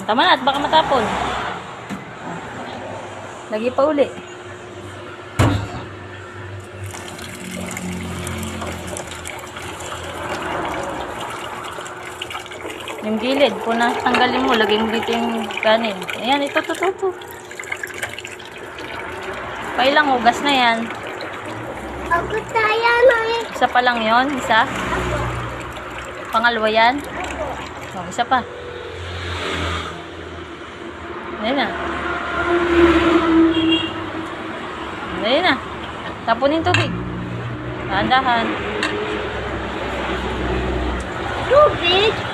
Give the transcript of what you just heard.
Tama na at baka matapon. Lagi pa uli. Yung gilid, tanggalin mo, lagay mo dito yung kanin. Ayan, ito. Pailang hugas na yan. Ako tayo na eh. Isa pa lang yon, isa. Pangalawa yan. Oh, isa pa. Ayan na. Ayan na. Tapunin tubig. Dahan-dahan. Tubig?